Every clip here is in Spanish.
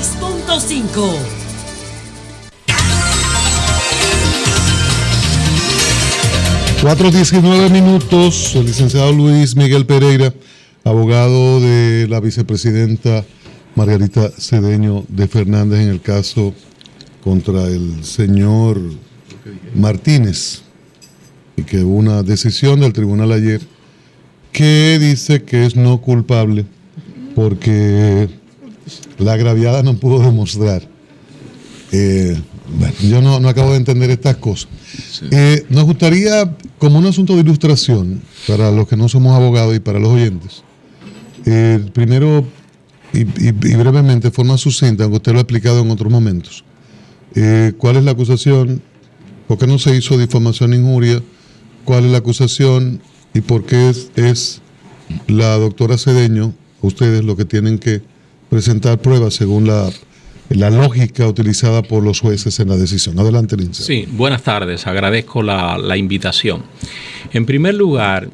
96.5. (4:19) El licenciado Luis Miguel Pereira, abogado de la vicepresidenta Margarita Cedeño de Fernández en el caso contra el señor Martínez, y que hubo una decisión del tribunal ayer que dice que es no culpable porque la agraviada no pudo demostrar. Bueno, yo no acabo de entender estas cosas. Sí. Nos gustaría, como un asunto de ilustración, para los que no somos abogados y para los oyentes, primero y brevemente, de forma sucinta, aunque usted lo ha explicado en otros momentos, ¿cuál es la acusación? ¿Por qué no se hizo difamación e injuria? ¿Cuál es la acusación? ¿Y por qué es la doctora Cedeño, ustedes, lo que tienen que presentar pruebas según la lógica utilizada por los jueces en la decisión? Adelante, Lince. Sí, buenas tardes. Agradezco la invitación. En primer lugar,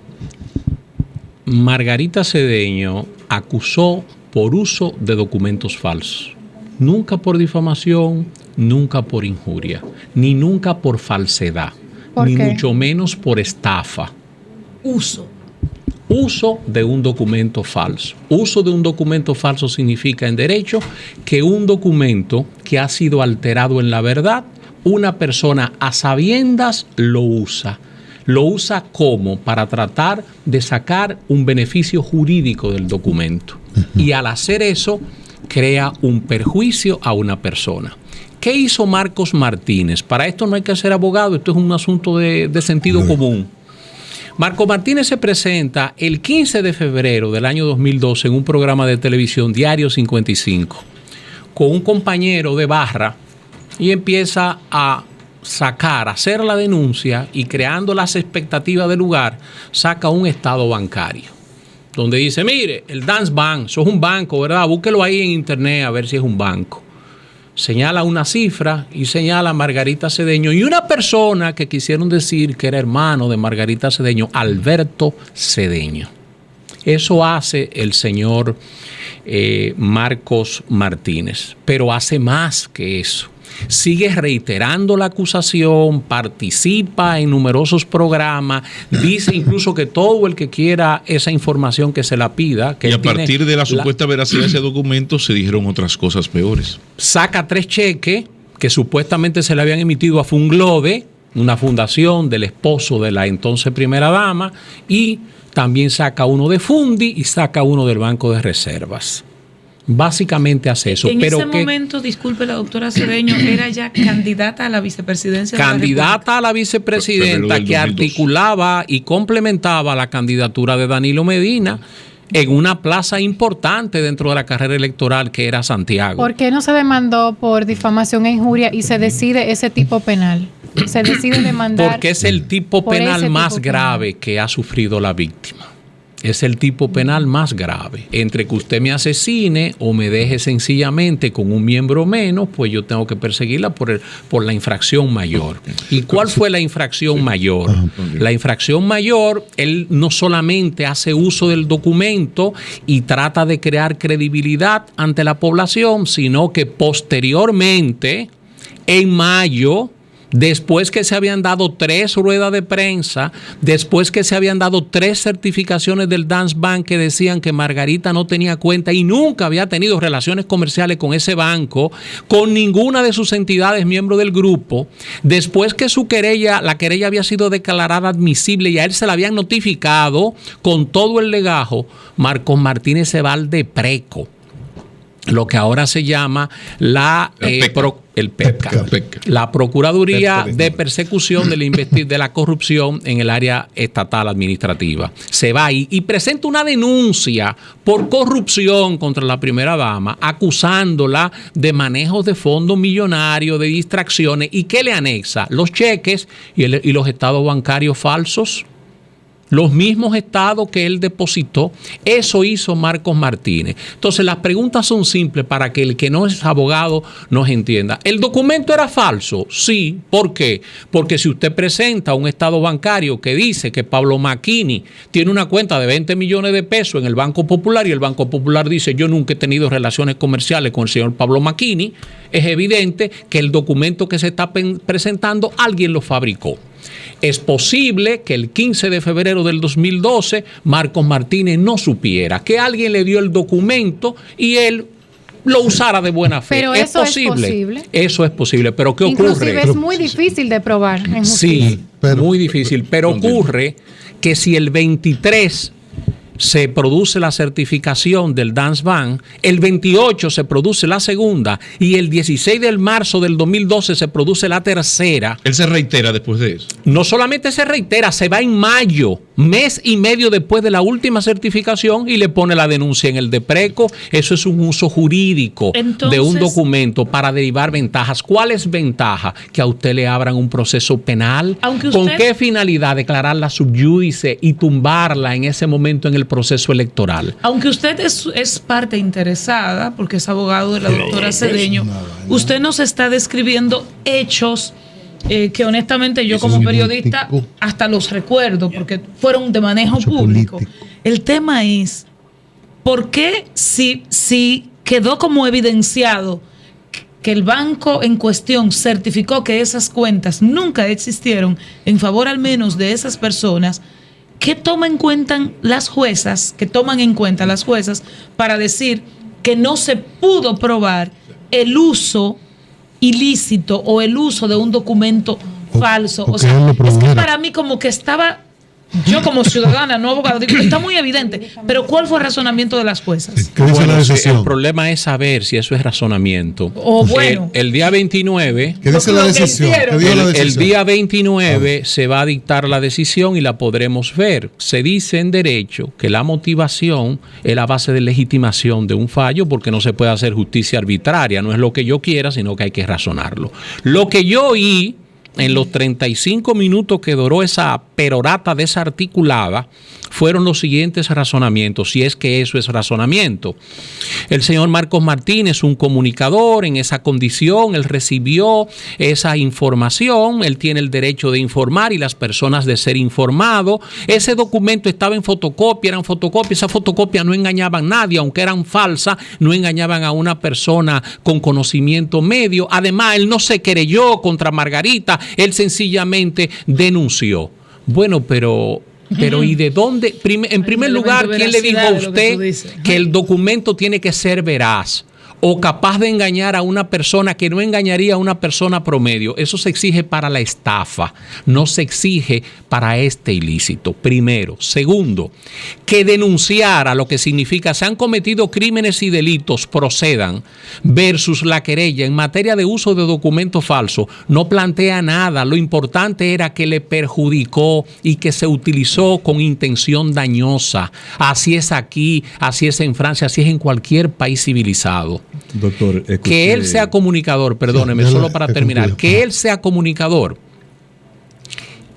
Margarita Cedeño acusó por uso de documentos falsos. Nunca por difamación, nunca por injuria, ni nunca por falsedad, ni mucho menos por estafa. Uso de un documento falso. Uso de un documento falso significa en derecho que un documento que ha sido alterado en la verdad, una persona a sabiendas lo usa. Lo usa como para tratar de sacar un beneficio jurídico del documento. Y al hacer eso, crea un perjuicio a una persona. ¿Qué hizo Marcos Martínez? Para esto no hay que ser abogado, esto es un asunto de sentido común. Marcos Martínez se presenta el 15 de febrero del año 2012 en un programa de televisión, Diario 55, con un compañero de barra y empieza a hacer la denuncia y creando las expectativas del lugar, saca un estado bancario donde dice, mire, el Dance Bank, eso es un banco, ¿verdad? Búsquelo ahí en internet a ver si es un banco. Señala una cifra y señala a Margarita Cedeño y una persona que quisieron decir que era hermano de Margarita Cedeño, Alberto Cedeño. Eso hace el señor Marcos Martínez, pero hace más que eso. Sigue reiterando la acusación, participa en numerosos programas, dice incluso que todo el que quiera esa información que se la pida. Que y a partir de la supuesta veracidad de ese documento se dijeron otras cosas peores. Saca 3 cheques que supuestamente se le habían emitido a Funglode, una fundación del esposo de la entonces primera dama, y también saca uno de Fundi y saca uno del Banco de Reservas. Básicamente hace eso. En ese momento, disculpe, la doctora Cedeño era ya candidata a la vicepresidencia de la República. Candidata a la vicepresidenta que articulaba y complementaba la candidatura de Danilo Medina en una plaza importante dentro de la carrera electoral que era Santiago. ¿Por qué no se demandó por difamación e injuria y se decide ese tipo penal? Se decide demandar. Porque es el tipo penal más grave que ha sufrido la víctima. Es el tipo penal más grave. Entre que usted me asesine o me deje sencillamente con un miembro menos, pues yo tengo que perseguirla por la infracción mayor. ¿Y cuál fue la infracción mayor? La infracción mayor, él no solamente hace uso del documento y trata de crear credibilidad ante la población, sino que posteriormente, en mayo, después que se habían dado 3 ruedas de prensa, después que se habían dado 3 certificaciones del Dance Bank que decían que Margarita no tenía cuenta y nunca había tenido relaciones comerciales con ese banco, con ninguna de sus entidades miembro del grupo, después que la querella había sido declarada admisible y a él se la habían notificado con todo el legajo, Marcos Martínez se va al DEPRECO, lo que ahora se llama el PEPCA, la Procuraduría de Persecución de la Corrupción en el área estatal administrativa. Se va ahí y presenta una denuncia por corrupción contra la primera dama, acusándola de manejos de fondos millonarios, de distracciones, y que le anexa los cheques y los estados bancarios falsos. los mismos estados que él depositó. Eso hizo Marcos Martínez. Entonces, las preguntas son simples para que el que no es abogado nos entienda. ¿El documento era falso? Sí. ¿Por qué? Porque si usted presenta un estado bancario que dice que Pablo Macchini tiene una cuenta de 20 millones de pesos en el Banco Popular y el Banco Popular dice yo nunca he tenido relaciones comerciales con el señor Pablo Macchini, es evidente que el documento que se está presentando alguien lo fabricó. Es posible que el 15 de febrero del 2012 Marcos Martínez no supiera que alguien le dio el documento y él lo usara de buena fe. Pero eso es posible. Eso es posible. Pero ¿qué ocurre? Inclusive es muy difícil de probar en justicia. Sí, muy difícil. Pero ocurre que si el 23 se produce la certificación del Dance Bank, el 28 se produce la segunda y el 16 de marzo del 2012 se produce la tercera. Él se reitera después de eso. No solamente se reitera, se va en mayo, mes y medio después de la última certificación y le pone la denuncia en el DEPRECO. Eso es un uso jurídico de un documento para derivar ventajas. ¿Cuál es ventaja? Que a usted le abran un proceso penal. ¿Con qué finalidad? Declararla sub judice y tumbarla en ese momento en el proceso electoral. Aunque usted es parte interesada, porque es abogado de la doctora Cedeño, usted nos está describiendo hechos que honestamente yo como periodista hasta los recuerdo, porque fueron de manejo público. El tema es, ¿por qué si quedó como evidenciado que el banco en cuestión certificó que esas cuentas nunca existieron en favor al menos de esas personas? ¿Qué toman en cuenta las juezas para decir que no se pudo probar el uso ilícito o el uso de un documento falso? O sea, es que para mí como que estaba, yo como ciudadana, no abogado, digo, está muy evidente, pero ¿cuál fue el razonamiento de las juezas? Bueno, el problema es saber si eso es razonamiento. Bueno. El día 29, ¿qué dice la decisión? El día 29 se va a dictar la decisión y la podremos ver. Se dice en derecho que la motivación es la base de legitimación de un fallo porque no se puede hacer justicia arbitraria. No es lo que yo quiera, sino que hay que razonarlo. Lo que yo oí en los 35 minutos que duró esa perorata desarticulada, fueron los siguientes razonamientos, si es que eso es razonamiento. El señor Marcos Martínez, un comunicador en esa condición, él recibió esa información, él tiene el derecho de informar y las personas de ser informado. Ese documento estaba en fotocopia, eran fotocopias, esa fotocopia no engañaban a nadie, aunque eran falsas, no engañaban a una persona con conocimiento medio. Además, él no se querelló contra Margarita, él sencillamente denunció. Bueno, pero ¿y de dónde? En primer lugar, ¿quién le dijo a usted que el documento tiene que ser veraz o capaz de engañar a una persona que no engañaría a una persona promedio? Eso se exige para la estafa, no se exige para este ilícito. Primero. Segundo, que denunciara, lo que significa se han cometido crímenes y delitos, procedan, versus la querella en materia de uso de documentos falsos, no plantea nada. Lo importante era que le perjudicó y que se utilizó con intención dañosa. Así es aquí, así es en Francia, así es en cualquier país civilizado. Doctor, que él sea comunicador, perdóneme, solo para terminar, que él sea comunicador,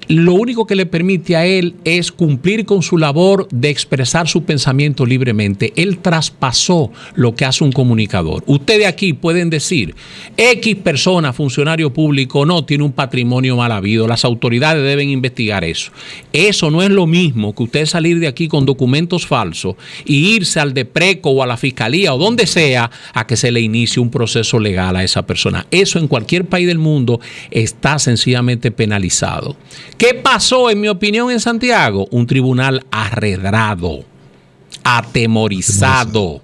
lo único que le permite a él es cumplir con su labor de expresar su pensamiento libremente. Él traspasó lo que hace un comunicador. Ustedes aquí pueden decir, X persona, funcionario público, no tiene un patrimonio mal habido, las autoridades deben investigar eso. Eso no es lo mismo que usted salir de aquí con documentos falsos y irse al DEPRECO o a la fiscalía o donde sea a que se le inicie un proceso legal a esa persona. Eso en cualquier país del mundo está sencillamente penalizado. ¿Qué pasó, en mi opinión, en Santiago? Un tribunal arredrado, atemorizado,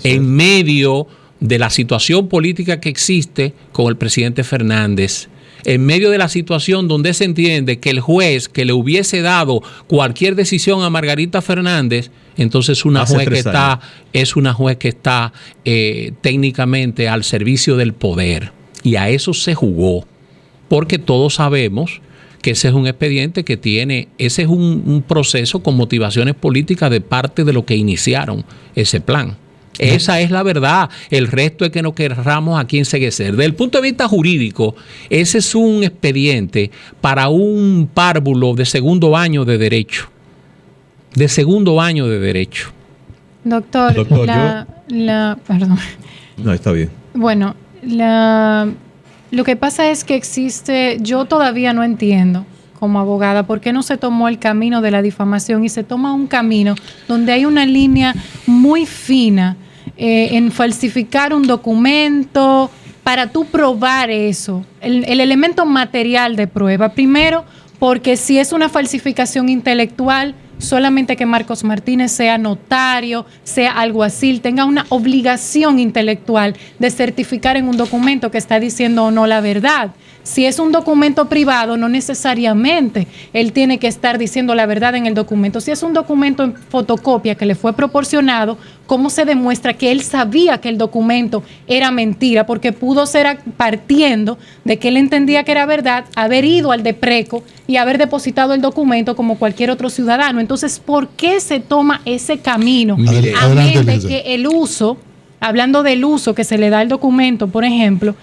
en medio de la situación política que existe con el presidente Fernández, en medio de la situación donde se entiende que el juez que le hubiese dado cualquier decisión a Margarita Fernández, entonces es una juez que está técnicamente al servicio del poder. Y a eso se jugó, porque todos sabemos que ese es un expediente que tiene, ese es un proceso con motivaciones políticas de parte de lo que iniciaron ese plan. Esa es la verdad. El resto es que no querramos aquí enceguecer. Desde el punto de vista jurídico, ese es un expediente para un párvulo de segundo año de derecho. de segundo año de Derecho. Doctor, perdón. No, está bien. Bueno, lo que pasa es que yo todavía no entiendo como abogada por qué no se tomó el camino de la difamación y se toma un camino donde hay una línea muy fina en falsificar un documento para tú probar eso, el elemento material de prueba. Primero, porque si es una falsificación intelectual, solamente que Marcos Martínez sea notario, sea alguacil, tenga una obligación intelectual de certificar en un documento que está diciendo o no la verdad. Si es un documento privado, no necesariamente él tiene que estar diciendo la verdad en el documento. Si es un documento en fotocopia que le fue proporcionado, ¿cómo se demuestra que él sabía que el documento era mentira? Porque pudo ser partiendo de que él entendía que era verdad, haber ido al DEPRECO y haber depositado el documento como cualquier otro ciudadano. Entonces, ¿por qué se toma ese camino? Amén de que el uso, hablando del uso que se le da al documento, por ejemplo,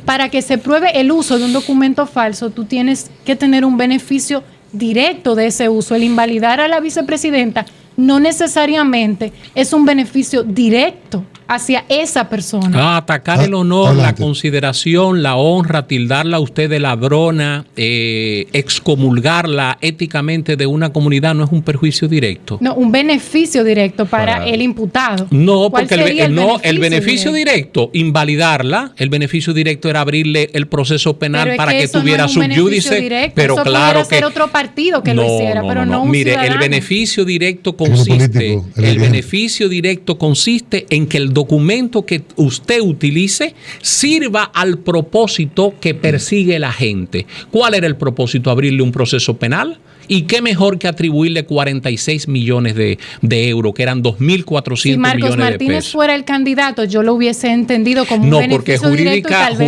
para que se pruebe el uso de un documento falso, tú tienes que tener un beneficio directo de ese uso. El invalidar a la vicepresidenta no necesariamente es un beneficio directo hacia esa persona. Atacar el honor, la consideración, la honra, tildarla a usted de ladrona, excomulgarla éticamente de una comunidad no es un perjuicio directo. No, un beneficio directo para el imputado. No, porque el beneficio directo, invalidarla, el beneficio directo era abrirle el proceso penal para que tuviera subyúdice. Pero eso claro que ser otro partido que lo hiciera, pero no un mire, ciudadano. el beneficio directo consiste en que el documento que usted utilice sirva al propósito que persigue la gente. ¿Cuál era el propósito? Abrirle un proceso penal. ¿Y qué mejor que atribuirle 46 millones de euros, que eran 2.400 millones de pesos? Si Marcos Martínez fuera el candidato, yo lo hubiese entendido como un beneficio directo, y tal vez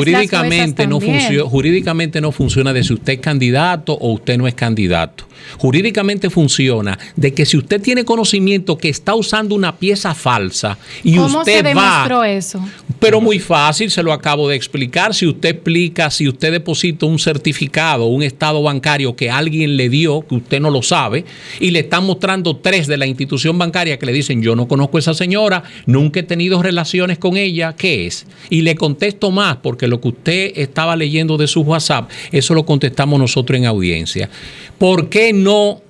jurídicamente no funciona de si usted es candidato o usted no es candidato. Jurídicamente funciona de que si usted tiene conocimiento que está usando una pieza falsa y ¿cómo usted se demostró eso? Pero muy fácil, se lo acabo de explicar. Si usted deposita un certificado, un estado bancario que alguien le dio, que usted no lo sabe, y le están mostrando 3 de la institución bancaria que le dicen, yo no conozco a esa señora, nunca he tenido relaciones con ella, ¿qué es? Y le contesto más, porque lo que usted estaba leyendo de su WhatsApp, eso lo contestamos nosotros en audiencia. ¿Por qué no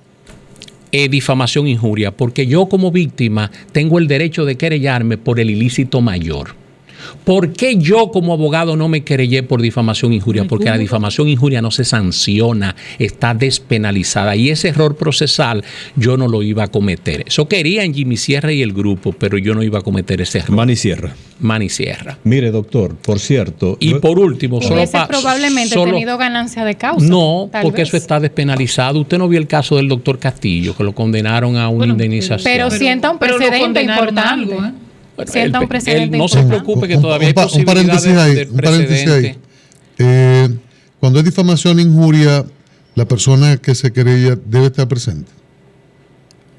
difamación e injuria? Porque yo como víctima tengo el derecho de querellarme por el ilícito mayor. ¿Por qué yo como abogado no me querellé por difamación e injuria? Porque la difamación e injuria no se sanciona, está despenalizada, y ese error procesal yo no lo iba a cometer. Eso querían Jimmy Sierra y el grupo, pero yo no iba a cometer ese error. Mani Sierra. Mire, doctor, por cierto. Y por último, probablemente tenido ganancia de causa. No, porque eso está despenalizado. Usted no vio el caso del doctor Castillo, que lo condenaron a una indemnización. Pero sienta un precedente importante. No se preocupe que todavía hay posibilidades del precedente. Cuando es difamación e injuria, la persona que se querella debe estar presente.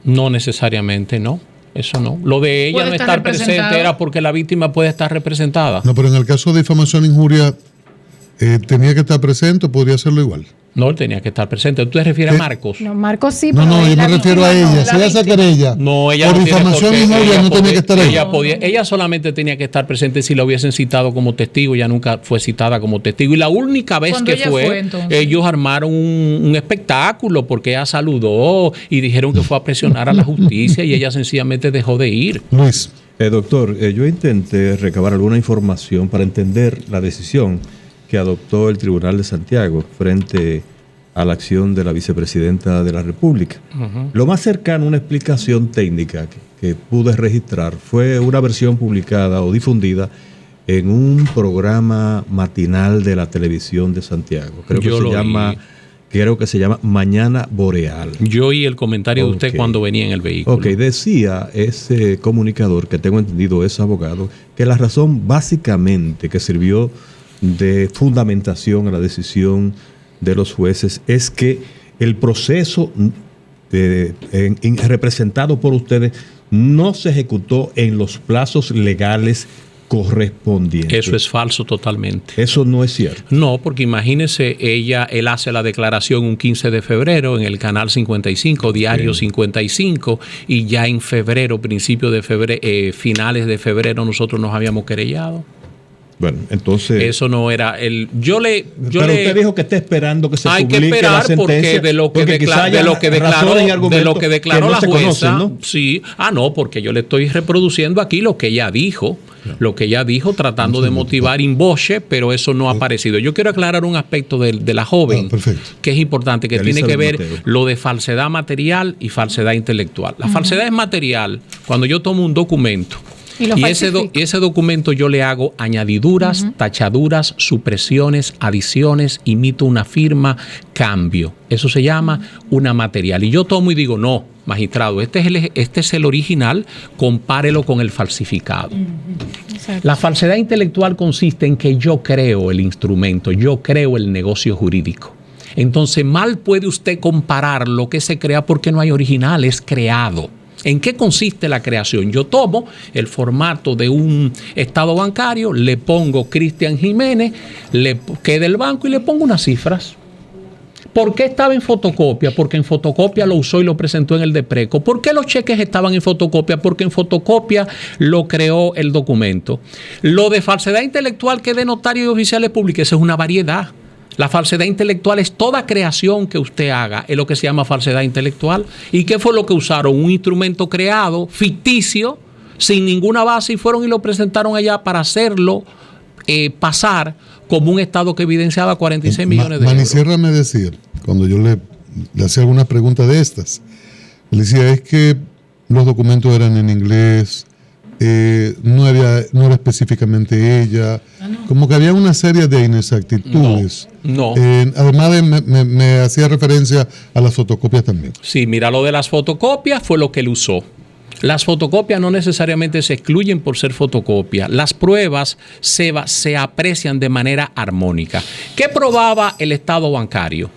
No necesariamente, no. Eso no. Lo de ella no estar presente era porque la víctima puede estar representada. No, pero en el caso de difamación e injuria, ¿tenía que estar presente o podría hacerlo igual? No, él tenía que estar presente. ¿Tú te refieres a Marcos? No, Marcos sí. No, yo me refiero a ella. Si ella se querella por difamación e injuria, no tenía que estar ahí. Ella solamente tenía que estar presente si la hubiesen citado como testigo. Ella nunca fue citada como testigo. Y la única vez que fue ellos armaron un espectáculo porque ella saludó y dijeron que fue a presionar a la justicia y ella sencillamente dejó de ir. Luis. Doctor, yo intenté recabar alguna información para entender la decisión que adoptó el Tribunal de Santiago frente a la acción de la vicepresidenta de la República. Lo más cercano a una explicación técnica que pude registrar fue una versión publicada o difundida en un programa matinal de la televisión de Santiago. Creo que se llama Mañana Boreal. Yo oí el comentario de usted cuando venía en el vehículo. Decía ese comunicador, que tengo entendido es abogado, que la razón básicamente que sirvió de fundamentación a la decisión de los jueces es que el proceso representado por ustedes no se ejecutó en los plazos legales correspondiente. Eso es falso totalmente. Eso no es cierto. No, porque imagínese, él hace la declaración un 15 de febrero en el canal 55, diario 55, y ya en febrero, principio de febrero, finales de febrero, nosotros nos habíamos querellado. Bueno, entonces... Eso no era el... Pero usted dijo que está esperando que se publique la sentencia. Hay que esperar porque de lo que declaró la jueza... ¿no? Sí. No, porque yo le estoy reproduciendo aquí lo que ella dijo. Lo que ella dijo tratando de motivar in voce, pero eso no ha aparecido. Yo quiero aclarar un aspecto de la joven que es importante, que tiene que ver lo de falsedad material y falsedad intelectual. La falsedad es material cuando yo tomo un documento y ese documento yo le hago añadiduras, tachaduras, supresiones, adiciones, imito una firma, cambio. Eso se llama una material. Y yo tomo y digo, no, magistrado, este es el original, compárelo con el falsificado. La falsedad intelectual consiste en que yo creo el instrumento, yo creo el negocio jurídico. Entonces, mal puede usted comparar lo que se crea porque no hay original, es creado. ¿En qué consiste la creación? Yo tomo el formato de un estado bancario, le pongo Cristian Jiménez, le queda el banco y le pongo unas cifras. ¿Por qué estaba en fotocopia? Porque en fotocopia lo usó y lo presentó en el DEPRECO. ¿Por qué los cheques estaban en fotocopia? Porque en fotocopia lo creó el documento. Lo de falsedad intelectual que de notario y oficiales públicos, eso es una variedad. La falsedad intelectual es toda creación que usted haga, es lo que se llama falsedad intelectual. ¿Y qué fue lo que usaron? Un instrumento creado, ficticio, sin ninguna base, y fueron y lo presentaron allá para hacerlo pasar como un estado que evidenciaba 46 millones de euros. Manisierra me decía, cuando yo le hacía alguna pregunta de estas, le decía, es que los documentos eran en inglés, no era específicamente ella, como que había una serie de inexactitudes. No. Además me hacía referencia a las fotocopias también. Sí, mira, lo de las fotocopias fue lo que él usó. Las fotocopias no necesariamente se excluyen por ser fotocopias. Las pruebas se aprecian de manera armónica. ¿Qué probaba el estado bancario?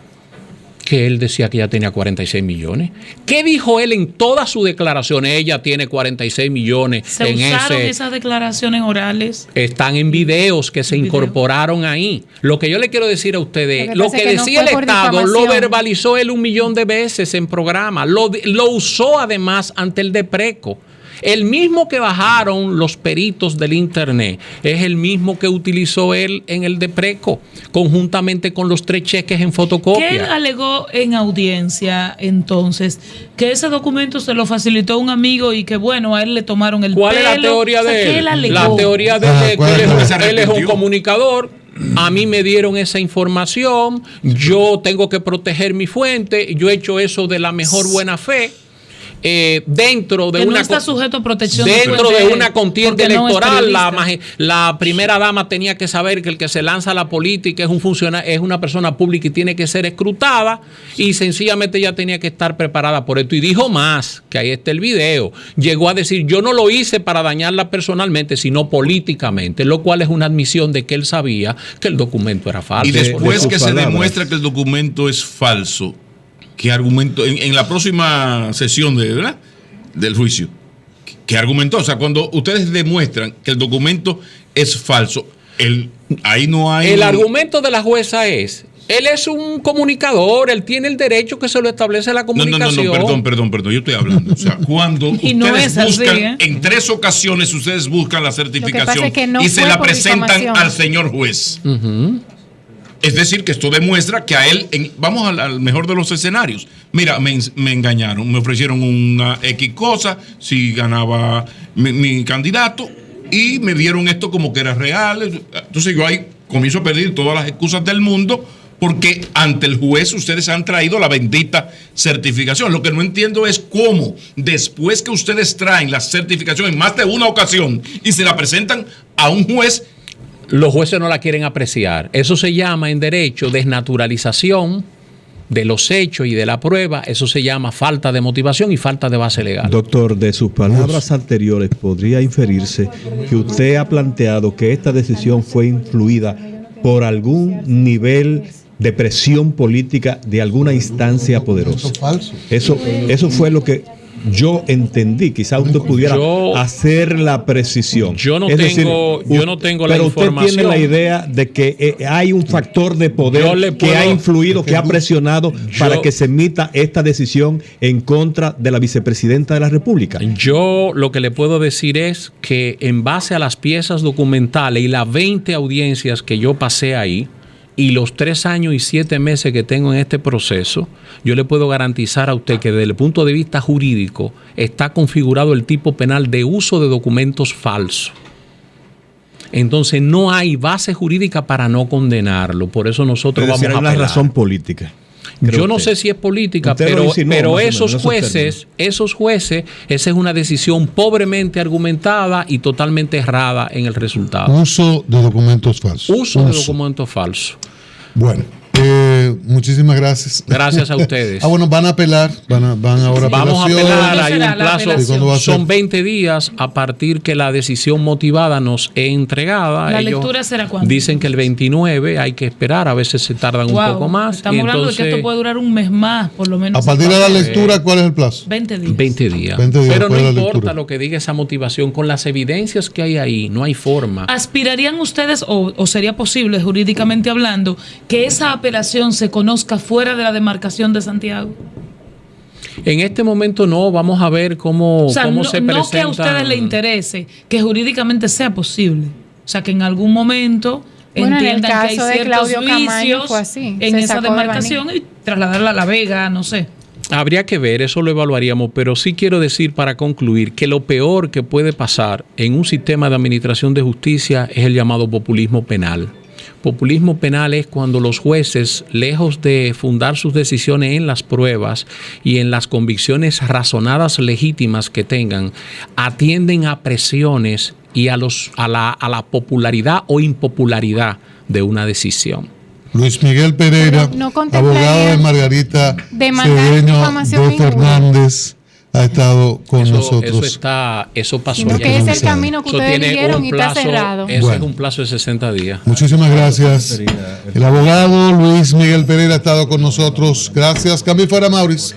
Que él decía que ya tenía 46 millones. ¿Qué dijo él en todas sus declaraciones? Ella tiene 46 millones. ¿Se usaron esas declaraciones orales? Están en videos que se incorporaron ahí. Lo que yo le quiero decir a ustedes, lo que decía el Estado, lo verbalizó él 1 millón de veces en programa. Lo usó además ante el DEPRECO. El mismo que bajaron los peritos del internet es el mismo que utilizó él en el DEPRECO, conjuntamente con los 3 cheques en fotocopia. ¿Qué alegó en audiencia entonces? Que ese documento se lo facilitó un amigo y que bueno, a él le tomaron el pelo. ¿Cuál es la teoría de él? La teoría de él es que él es un comunicador. A mí me dieron esa información, yo tengo que proteger mi fuente, yo he hecho eso de la mejor buena fe. Dentro de que una no está sujeto a protección dentro de una contienda electoral, la primera dama tenía que saber que el que se lanza a la política es un funcionario, es una persona pública y tiene que ser escrutada, y sencillamente ella tenía que estar preparada por esto. Y dijo más, que ahí está el video, llegó a decir, yo no lo hice para dañarla personalmente, sino políticamente, lo cual es una admisión de que él sabía que el documento era falso. Y después que se demuestra que el documento es falso, ¿qué argumento en la próxima sesión del juicio? ¿Qué argumentó? O sea, cuando ustedes demuestran que el documento es falso, ahí no hay... El argumento de la jueza es, él es un comunicador, él tiene el derecho que se lo establece la comunicación. No, perdón, yo estoy hablando. O sea, cuando ustedes buscan, en 3 ocasiones ustedes buscan la certificación y se la presentan al señor juez. Es decir, que esto demuestra que a él, vamos al mejor de los escenarios. Mira, me engañaron, me ofrecieron una X cosa si ganaba mi candidato y me dieron esto como que era real. Entonces yo ahí comienzo a pedir todas las excusas del mundo porque ante el juez ustedes han traído la bendita certificación. Lo que no entiendo es cómo después que ustedes traen la certificación en más de una ocasión y se la presentan a un juez, los jueces no la quieren apreciar. Eso se llama en derecho desnaturalización de los hechos y de la prueba. Eso se llama falta de motivación y falta de base legal. Doctor, de sus palabras anteriores podría inferirse que usted ha planteado que esta decisión fue influida por algún nivel de presión política de alguna instancia poderosa. Eso fue lo que yo entendí, quizás usted pudiera hacer la precisión. Yo no tengo la información. Pero usted tiene la idea de que hay un factor de poder que ha influido, que ha presionado para que se emita esta decisión en contra de la vicepresidenta de la República. Yo lo que le puedo decir es que en base a las piezas documentales y las 20 audiencias que yo pasé ahí, y los 3 años y 7 meses que tengo en este proceso, yo le puedo garantizar a usted que desde el punto de vista jurídico está configurado el tipo penal de uso de documentos falsos. Entonces no hay base jurídica para no condenarlo. Por eso nosotros vamos a apelar. Hay una razón política. Yo no sé si es política, pero esos jueces, esa es una decisión pobremente argumentada y totalmente errada en el resultado. Uso de documentos falsos. Uso de documentos falsos. Bueno, muchísimas gracias. Gracias a ustedes. Bueno, van a apelar, van ahora a Vamos a apelar, hay un plazo, son 20 días a partir que la decisión motivada nos es entregada. ¿La lectura será cuándo? Dicen que el 29, hay que esperar, a veces se tardan un poco más. Estamos hablando de que esto puede durar un mes más, por lo menos. A partir de la lectura, ¿cuál es el plazo? 20 días. 20 días. Pero no importa lo que diga esa motivación, con las evidencias que hay ahí, no hay forma. ¿Aspirarían ustedes, o sería posible, jurídicamente hablando, que esa apelación se conozca fuera de la demarcación de Santiago? En este momento no, vamos a ver cómo se presenta. No que a ustedes les interese, que jurídicamente sea posible. O sea, que en algún momento entiendan que hay ciertos vicios en esa demarcación y trasladarla a La Vega, no sé. Habría que ver, eso lo evaluaríamos, pero sí quiero decir para concluir que lo peor que puede pasar en un sistema de administración de justicia es el llamado populismo penal. Populismo penal es cuando los jueces, lejos de fundar sus decisiones en las pruebas y en las convicciones razonadas legítimas que tengan, atienden a presiones y a la popularidad o impopularidad de una decisión. Luis Miguel Pereira, abogado de Margarita Cedeño de Fernández, ha estado con nosotros. Eso pasó. Porque es el camino que ustedes eligieron y está cerrado. Eso es un plazo de 60 días. Muchísimas gracias. El abogado Luis Miguel Pereira ha estado con nosotros. Gracias. Cambio fuera, Mauricio.